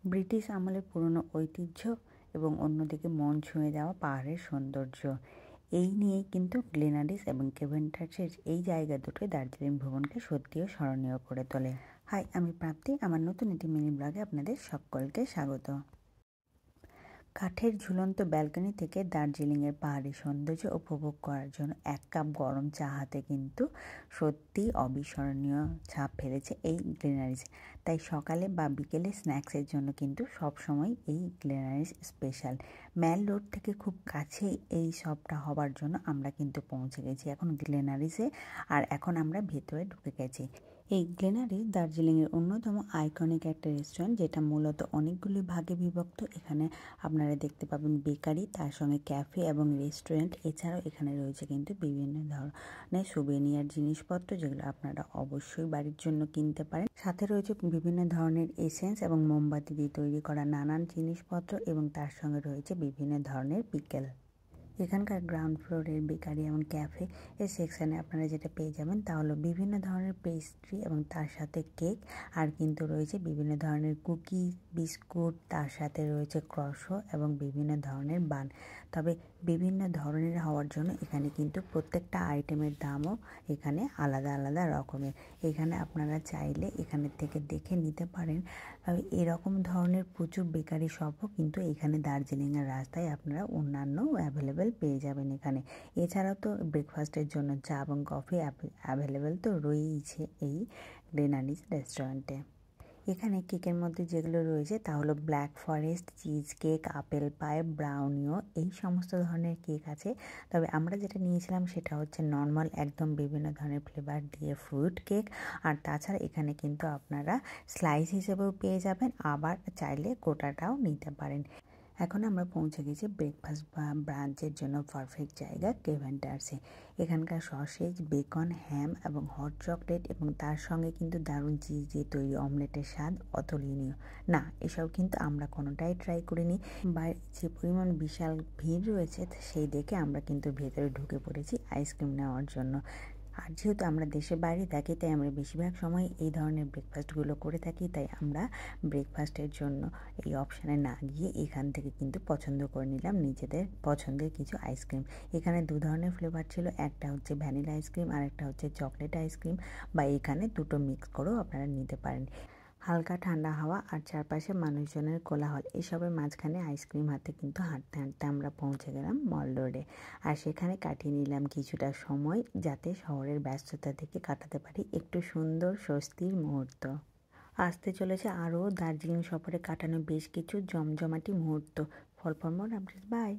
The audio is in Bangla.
ব্রিটিশ আমলের পুরনো ঐতিহ্য এবং অন্যদিকে মন ছুঁয়ে যাওয়া পাহাড়ের সৌন্দর্য, এই নিয়েই কিন্তু গ্লেনারিস এবং কেভেন্টার্সের এই জায়গা দুটোই দার্জিলিং ভ্রমণকে সত্যিও স্মরণীয় করে তোলে। হাই, আমি প্রাপ্তি। আমার নতুন একটি মিনি ব্লগে আপনাদের সকলকে স্বাগত। কাঠের ঝুলন্ত ব্যালকনি থেকে দার্জিলিংয়ের পাহাড়ি সৌন্দর্য উপভোগ করার জন্য এক কাপ গরম চা হাতে কিন্তু সত্যি অবিস্মরণীয় ছাপ ফেলেছে এই গ্লেনারিস। তাই সকালে বা বিকেলে স্ন্যাক্সের জন্য কিন্তু সবসময় এই গ্লেনারিস স্পেশাল। ম্যাল রোড থেকে খুব কাছেই এই শপটা হবার জন্য আমরা কিন্তু পৌঁছে গেছি এখন গ্লেনারিসে, আর এখন আমরা ভেতরে ঢুকে গেছি। এই গ্লেনারিস দার্জিলিংয়ের অন্যতম আইকনিক একটা রেস্টুরেন্ট, যেটা মূলত অনেকগুলি ভাগে বিভক্ত। এখানে আপনারা দেখতে পাবেন বেকারি, তার সঙ্গে ক্যাফে এবং রেস্টুরেন্ট। এছাড়াও এখানে রয়েছে কিন্তু বিভিন্ন ধরনের সুভেনিয়ার জিনিসপত্র, যেগুলো আপনারা অবশ্যই বাড়ির জন্য কিনতে পারেন। সাথে রয়েছে বিভিন্ন ধরনের এসেন্স এবং মোমবাতি দিয়ে তৈরি করা নানান জিনিসপত্র, এবং তার সঙ্গে রয়েছে বিভিন্ন ধরনের পিকেল। এখানকার গ্রাউন্ড ফ্লোরের বেকারি এবং ক্যাফে এর সেকশানে আপনারা যেটা পেয়ে যাবেন তা হলো বিভিন্ন ধরনের পেস্ট্রি এবং তার সাথে কেক, আর কিন্তু রয়েছে বিভিন্ন ধরনের কুকি, বিস্কুট, তার সাথে রয়েছে ক্রসো এবং বিভিন্ন ধরনের বান। তবে বিভিন্ন ধরনের হওয়ার জন্য এখানে কিন্তু প্রত্যেকটা আইটেমের দামও এখানে আলাদা আলাদা রকমের। এখানে আপনারা চাইলে এখানের থেকে দেখে নিতে পারেন। তবে এরকম ধরনের প্রচুর বেকারি শপও কিন্তু এখানে দার্জিলিংয়ের রাস্তায় আপনারা অন্যান্য অ্যাভেলেবেল পেয়ে যাবেন এখানে। এছাড়াও তো ব্রেকফাস্টের জন্য চা এবং কফি অ্যাভেলেবেল তো রয়েইছে এই গ্লেনারিস রেস্টুরেন্টে। এখানে কেকের মধ্যে যেগুলো রয়েছে তা হলো black forest, cheese cake, apple pie, ব্রাউনিও, এই সমস্ত ধরনের কেক আছে। তবে আমরা যেটা নিয়েছিলাম সেটা হচ্ছে নর্মাল একদম বিভিন্ন ধরনের ফ্লেভার দিয়ে ফ্রুট কেক। আর তাছাড়া এখানে কিন্তু আপনারা স্লাইস হিসেবেও পেয়ে যাবেন, আবার চাইলে গোটাটাও নিতে পারেন। এখন আমরা পৌঁছে গেছি ব্রেকফাস্ট বা ব্রাঞ্চের জন্য পারফেক্ট জায়গা কেভেন্টার্সে। এখানকার সসেজ, বেকন, হ্যাম এবং হট চকলেট এবং তার সঙ্গে কিন্তু দারুণ চিজ দিয়ে তৈরি অমলেটের স্বাদ অতুলনীয়। না, এসব কিন্তু আমরা কোনোটাই ট্রাই করিনি। বাইরে যে পরিমাণ বিশাল ভিড় রয়েছে সেই দেখে আমরা কিন্তু ভেতরে ঢুকে পড়েছি আইসক্রিম নেওয়ার জন্য। আর যেহেতু আমরা দেশের বাইরে থাকি, তাই আমরা বেশিরভাগ সময় এই ধরনের ব্রেকফাস্টগুলো করে থাকি। তাই আমরা ব্রেকফাস্টের জন্য এই অপশানে না গিয়ে এখান থেকে কিন্তু পছন্দ করে নিলাম নিজেদের পছন্দের কিছু আইসক্রিম। এখানে দু ধরনের ফ্লেভার ছিল, একটা হচ্ছে ভ্যানিলা আইসক্রিম আর একটা হচ্ছে চকলেট আইসক্রিম, বা এখানে দুটো মিক্স করেও আপনারা নিতে পারেন। হালকা ঠান্ডা হাওয়া আর চারপাশে মানুষজনের কোলাহল, এসবের মাঝখানে আইসক্রিম হাতে কিন্তু হাঁটতে হাঁটতে আমরা পৌঁছে গেলাম মল রোডে। আর সেখানে কাটিয়ে নিলাম কিছুটা সময়, যাতে শহরের ব্যস্ততা থেকে কাটাতে পারি একটু সুন্দর স্বস্তির মুহূর্ত। আসতে চলেছে আরও দার্জিলিং সফরে কাটানো বেশ কিছু জমজমাটি মুহূর্ত। For more updates, by.